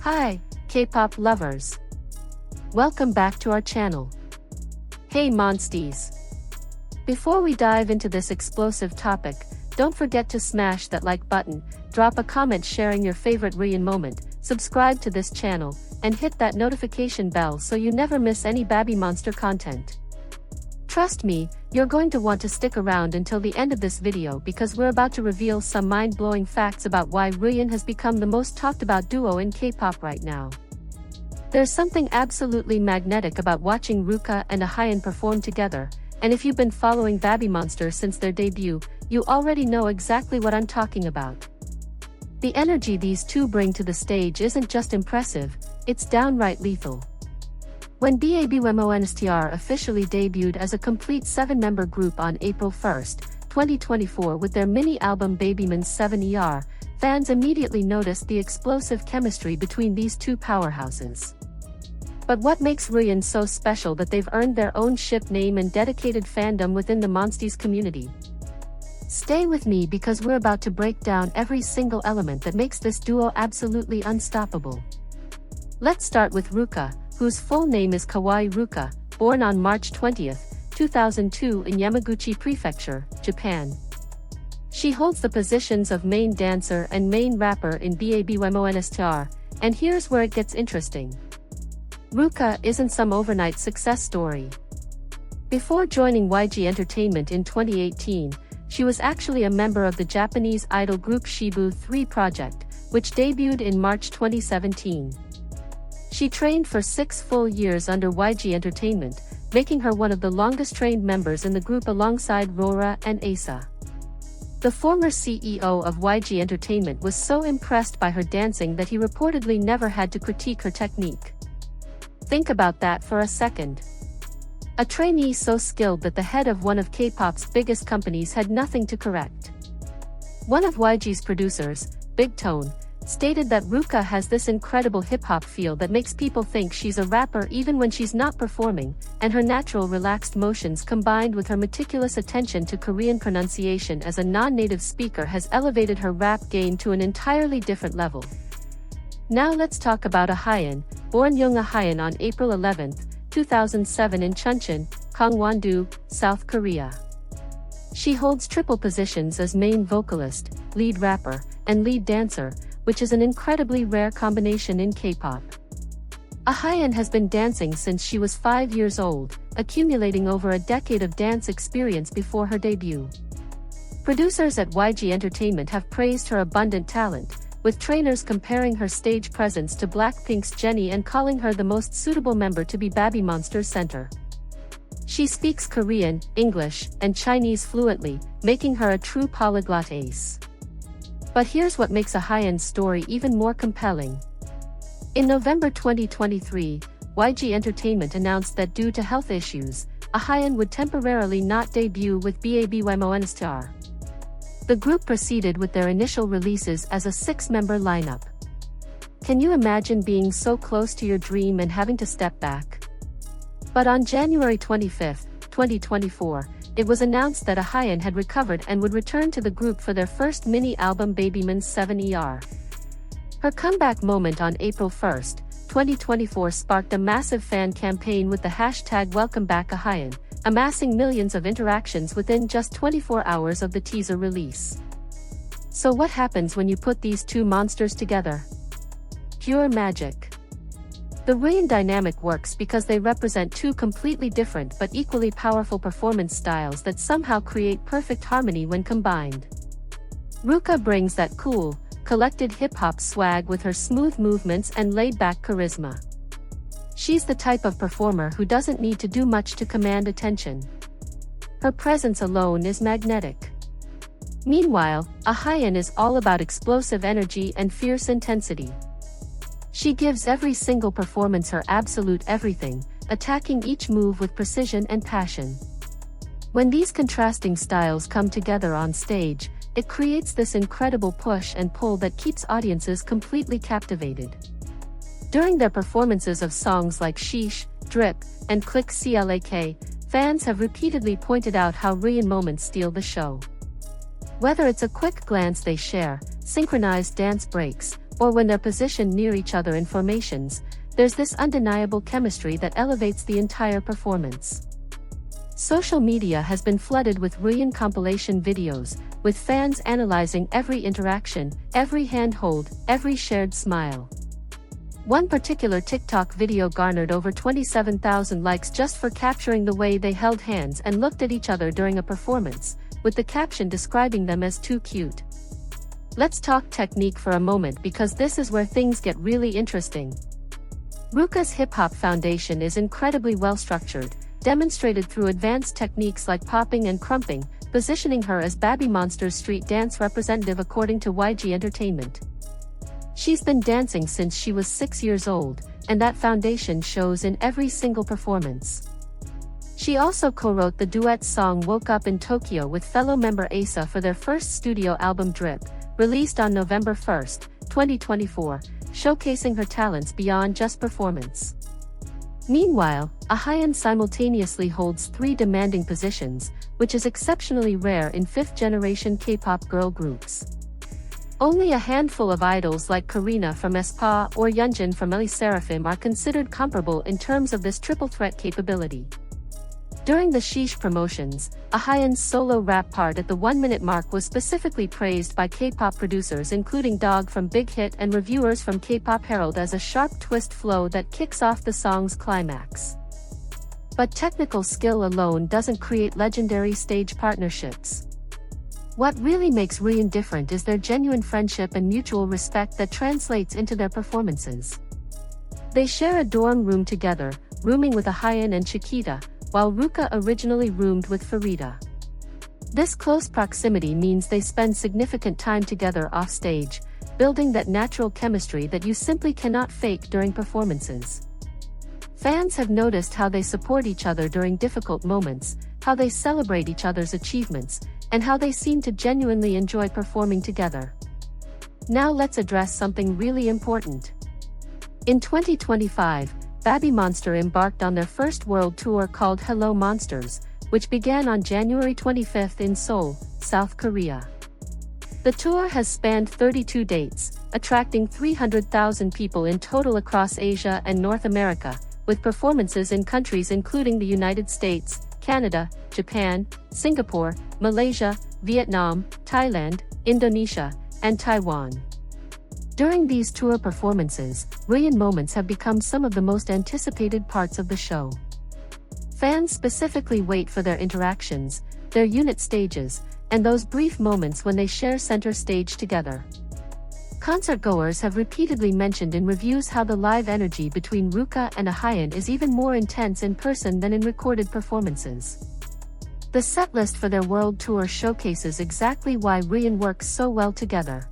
Hi, K-pop lovers. Welcome back to our channel. Hey monsties. Before we dive into this explosive topic, don't forget to smash that like button, drop a comment sharing your favorite RUYEON moment, subscribe to this channel, and hit that notification bell so you never miss any babymonster content. Trust me, you're going to want to stick around until the end of this video because we're about to reveal some mind-blowing facts about why RUYEON has become the most talked about duo in K-pop right now. There's something absolutely magnetic about watching Ruka and Ahyeon perform together, and if you've been following babymonster since their debut, you already know exactly what I'm talking about. The energy these two bring to the stage isn't just impressive, it's downright lethal. When babymonster officially debuted as a complete 7-member group on April 1, 2024 with their mini-album babymonster, fans immediately noticed the explosive chemistry between these two powerhouses. But what makes RUYEON so special that they've earned their own ship name and dedicated fandom within the Monsties community? Stay with me because we're about to break down every single element that makes this duo absolutely unstoppable. Let's start with Ruka, whose full name is Kawaii Ruka, born on March 20, 2002 in Yamaguchi Prefecture, Japan. She holds the positions of main dancer and main rapper in babymonster, and here's where it gets interesting. Ruka isn't some overnight success story. Before joining YG Entertainment in 2018, she was actually a member of the Japanese idol group Shibu 3 Project, which debuted in March 2017. She trained for 6 full years under YG Entertainment, making her one of the longest-trained members in the group alongside Rora and Asa. The former CEO of YG Entertainment was so impressed by her dancing that he reportedly never had to critique her technique. Think about that for a second. A trainee so skilled that the head of one of K-pop's biggest companies had nothing to correct. One of YG's producers, Big Tone, stated that Ruka has this incredible hip-hop feel that makes people think she's a rapper even when she's not performing, and her natural relaxed motions combined with her meticulous attention to Korean pronunciation as a non-native speaker has elevated her rap game to an entirely different level. Now let's talk about Ahyeon, born Young Ahyeon on April 11, 2007 in Chuncheon, Gangwon-do, South Korea. She holds triple positions as main vocalist, lead rapper, and lead dancer, which is an incredibly rare combination in K-pop. Ahyeon has been dancing since she was 5 years old, accumulating over a decade of dance experience before her debut. Producers at YG Entertainment have praised her abundant talent, with trainers comparing her stage presence to Blackpink's Jennie and calling her the most suitable member to be babymonster's center. She speaks Korean, English, and Chinese fluently, making her a true polyglot ace. But here's what makes Ahyeon's story even more compelling. In November 2023, YG Entertainment announced that due to health issues, Ahyeon would temporarily not debut with babymonster. The group proceeded with their initial releases as a 6-member lineup. Can you imagine being so close to your dream and having to step back? But on January 25, 2024, it was announced that Ahyeon had recovered and would return to the group for their first mini-album babymonster. Her comeback moment on April 1, 2024 sparked a massive fan campaign with the hashtag #WelcomeBackAhyeon, amassing millions of interactions within just 24 hours of the teaser release. So what happens when you put these two monsters together? Pure magic. The RUYEON dynamic works because they represent two completely different but equally powerful performance styles that somehow create perfect harmony when combined. Ruka brings that cool, collected hip-hop swag with her smooth movements and laid-back charisma. She's the type of performer who doesn't need to do much to command attention. Her presence alone is magnetic. Meanwhile, Ahyeon is all about explosive energy and fierce intensity. She gives every single performance her absolute everything, attacking each move with precision and passion. When these contrasting styles come together on stage, it creates this incredible push and pull that keeps audiences completely captivated. During their performances of songs like Sheesh, Drip, and Click Clack, fans have repeatedly pointed out how RUYEON moments steal the show. Whether it's a quick glance they share, synchronized dance breaks, or when they're positioned near each other in formations, there's this undeniable chemistry that elevates the entire performance. Social media has been flooded with RUYEON compilation videos, with fans analyzing every interaction, every handhold, every shared smile. One particular TikTok video garnered over 27,000 likes just for capturing the way they held hands and looked at each other during a performance, with the caption describing them as too cute. Let's talk technique for a moment because this is where things get really interesting. Ruka's hip-hop foundation is incredibly well-structured, demonstrated through advanced techniques like popping and crumping, positioning her as babymonster's street dance representative according to YG Entertainment. She's been dancing since she was 6 years old, and that foundation shows in every single performance. She also co-wrote the duet song Woke Up in Tokyo with fellow member Asa for their first studio album Drip, released on November 1, 2024, showcasing her talents beyond just performance. Meanwhile, Ahyeon simultaneously holds 3 demanding positions, which is exceptionally rare in fifth-generation K-pop girl groups. Only a handful of idols like Karina from aespa or Yeonjun from LE SSERAFIM are considered comparable in terms of this triple threat capability. During the Sheesh promotions, Ahyeon's solo rap part at the 1-minute mark was specifically praised by K-pop producers including Dog from Big Hit and reviewers from K-Pop Herald as a sharp twist flow that kicks off the song's climax. But technical skill alone doesn't create legendary stage partnerships. What really makes RUYEON different is their genuine friendship and mutual respect that translates into their performances. They share a dorm room together, rooming with Ahyeon and Chiquita, while Ruka originally roomed with Farida. This close proximity means they spend significant time together off-stage, building that natural chemistry that you simply cannot fake during performances. Fans have noticed how they support each other during difficult moments, how they celebrate each other's achievements, and how they seem to genuinely enjoy performing together. Now let's address something really important. In 2025, babymonster embarked on their first world tour called Hello Monsters, which began on January 25 in Seoul, South Korea. The tour has spanned 32 dates, attracting 300,000 people in total across Asia and North America, with performances in countries including the United States, Canada, Japan, Singapore, Malaysia, Vietnam, Thailand, Indonesia, and Taiwan. During these tour performances, RUYEON moments have become some of the most anticipated parts of the show. Fans specifically wait for their interactions, their unit stages, and those brief moments when they share center stage together. Concertgoers have repeatedly mentioned in reviews how the live energy between Ruka and Ahyeon is even more intense in person than in recorded performances. The setlist for their world tour showcases exactly why RUYEON works so well together.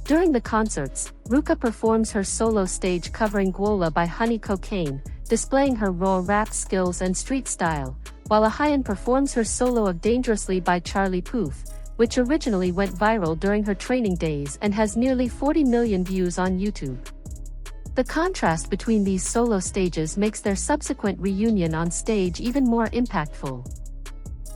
During the concerts, Ruka performs her solo stage covering Gwola by Honey Cocaine, displaying her raw rap skills and street style, while Ahyeon performs her solo of Dangerously by Charlie Puth, which originally went viral during her training days and has nearly 40 million views on YouTube. The contrast between these solo stages makes their subsequent reunion on stage even more impactful.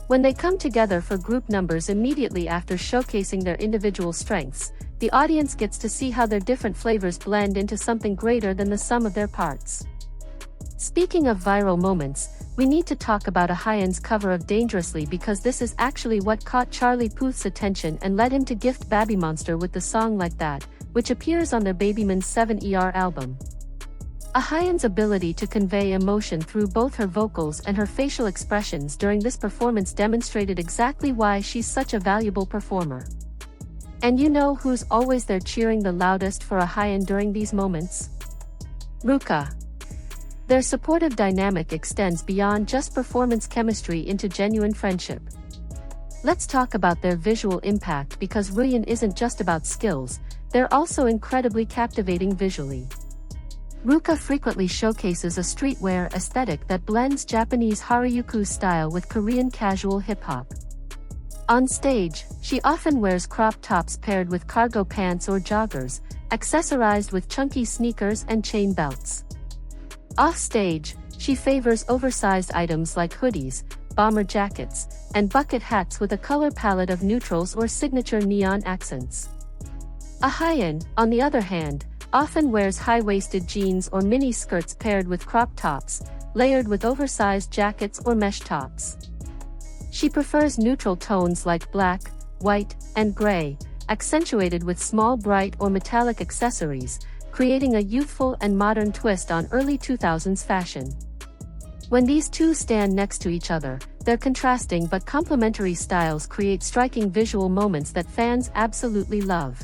When they come together for group numbers immediately after showcasing their individual strengths, the audience gets to see how their different flavors blend into something greater than the sum of their parts. Speaking of viral moments, we need to talk about Ahyeon's cover of Dangerously because this is actually what caught Charlie Puth's attention and led him to gift babymonster with the song Like That, which appears on their Babymonster 7 album. Ahyeon's ability to convey emotion through both her vocals and her facial expressions during this performance demonstrated exactly why she's such a valuable performer. And you know who's always there cheering the loudest for Ahyeon during these moments? Ruka. Their supportive dynamic extends beyond just performance chemistry into genuine friendship. Let's talk about their visual impact because RUYEON isn't just about skills, they're also incredibly captivating visually. Ruka frequently showcases a streetwear aesthetic that blends Japanese Harajuku style with Korean casual hip-hop. On stage, she often wears crop tops paired with cargo pants or joggers, accessorized with chunky sneakers and chain belts. Off-stage, she favors oversized items like hoodies, bomber jackets, and bucket hats with a color palette of neutrals or signature neon accents. Ahyeon, on the other hand, often wears high-waisted jeans or mini skirts paired with crop tops, layered with oversized jackets or mesh tops. She prefers neutral tones like black, white, and gray, accentuated with small bright or metallic accessories, creating a youthful and modern twist on early 2000s fashion. When these two stand next to each other, their contrasting but complementary styles create striking visual moments that fans absolutely love.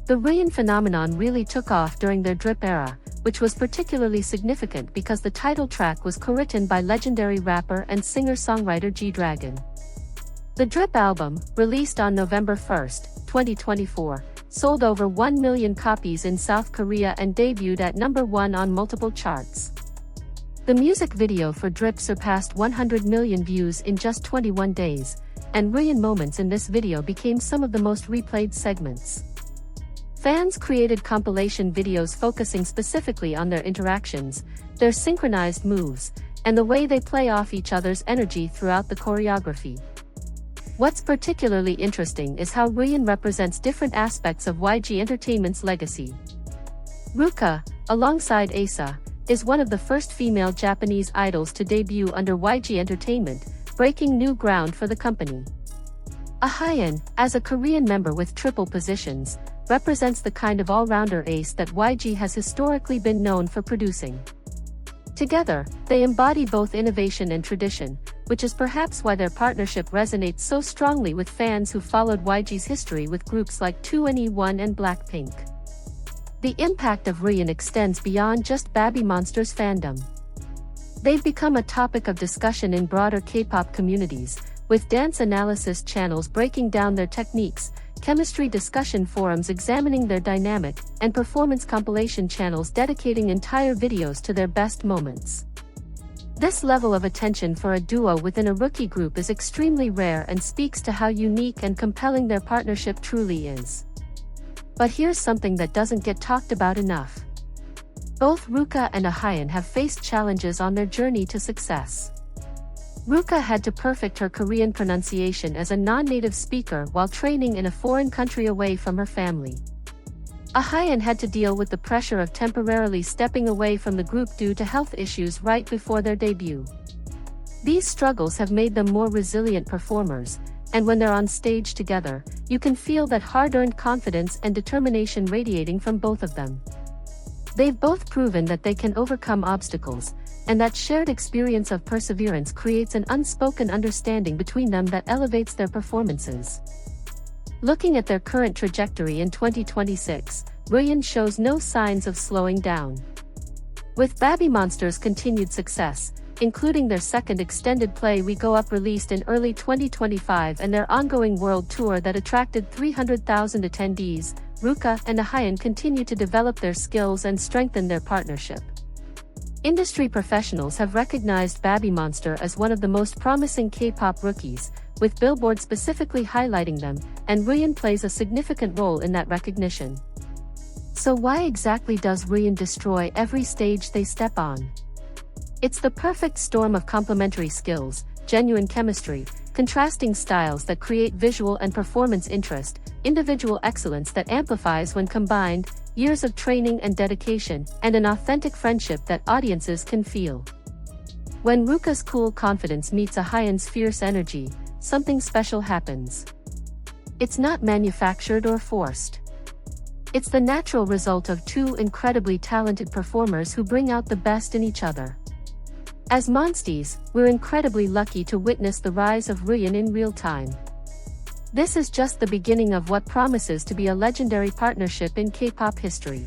The RUYEON phenomenon really took off during their drip era, which was particularly significant because the title track was co-written by legendary rapper and singer-songwriter G-Dragon. The Drip album, released on November 1, 2024, sold over 1 million copies in South Korea and debuted at #1 on multiple charts. The music video for Drip surpassed 100 million views in just 21 days, and RUYEON moments in this video became some of the most replayed segments. Fans created compilation videos focusing specifically on their interactions, their synchronized moves, and the way they play off each other's energy throughout the choreography. What's particularly interesting is how RUYEON represents different aspects of YG Entertainment's legacy. Ruka, alongside Asa, is one of the first female Japanese idols to debut under YG Entertainment, breaking new ground for the company. Ahyeon, as a Korean member with triple positions, represents the kind of all-rounder ace that YG has historically been known for producing. Together, they embody both innovation and tradition, which is perhaps why their partnership resonates so strongly with fans who followed YG's history with groups like 2NE1 and Blackpink. The impact of RUYEON extends beyond just babymonster's fandom. They've become a topic of discussion in broader K-pop communities, with dance analysis channels breaking down their techniques, chemistry discussion forums examining their dynamic, and performance compilation channels dedicating entire videos to their best moments. This level of attention for a duo within a rookie group is extremely rare and speaks to how unique and compelling their partnership truly is. But here's something that doesn't get talked about enough. Both Ruka and Ahyeon have faced challenges on their journey to success. Ruka had to perfect her Korean pronunciation as a non-native speaker while training in a foreign country away from her family. Ahyeon had to deal with the pressure of temporarily stepping away from the group due to health issues right before their debut. These struggles have made them more resilient performers, and when they're on stage together, you can feel that hard-earned confidence and determination radiating from both of them. They've both proven that they can overcome obstacles, and that shared experience of perseverance creates an unspoken understanding between them that elevates their performances. Looking at their current trajectory in 2026, RUYEON shows no signs of slowing down. With babymonster's continued success, including their second extended play We Go Up released in early 2025 and their ongoing world tour that attracted 300,000 attendees, Ruka and Ahyeon continue to develop their skills and strengthen their partnership. Industry professionals have recognized babymonster as one of the most promising K-pop rookies, with Billboard specifically highlighting them, and RUYEON plays a significant role in that recognition. So why exactly does RUYEON destroy every stage they step on? It's the perfect storm of complementary skills, genuine chemistry, contrasting styles that create visual and performance interest, individual excellence that amplifies when combined, years of training and dedication, and an authentic friendship that audiences can feel. When Ruka's cool confidence meets Ahyeon's fierce energy, something special happens. It's not manufactured or forced. It's the natural result of two incredibly talented performers who bring out the best in each other. As Monsties, we're incredibly lucky to witness the rise of RUYEON in real time. This is just the beginning of what promises to be a legendary partnership in K-pop history.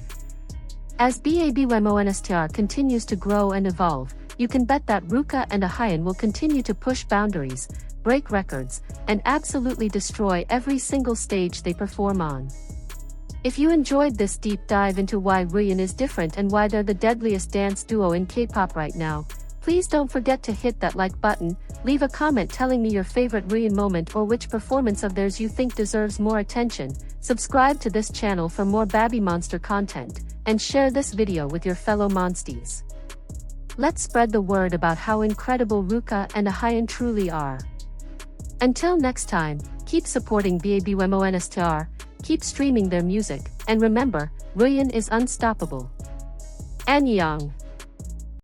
As babymonster continues to grow and evolve, you can bet that Ruka and Ahyeon will continue to push boundaries, break records, and absolutely destroy every single stage they perform on. If you enjoyed this deep dive into why RUYEON is different and why they're the deadliest dance duo in K-pop right now, please don't forget to hit that like button, leave a comment telling me your favorite RUYEON moment or which performance of theirs you think deserves more attention, subscribe to this channel for more babymonster content, and share this video with your fellow Monsties. Let's spread the word about how incredible Ruka and Ahyeon truly are. Until next time, keep supporting babymonster, Keep streaming their music, and remember, RUYEON is unstoppable. Annyeong.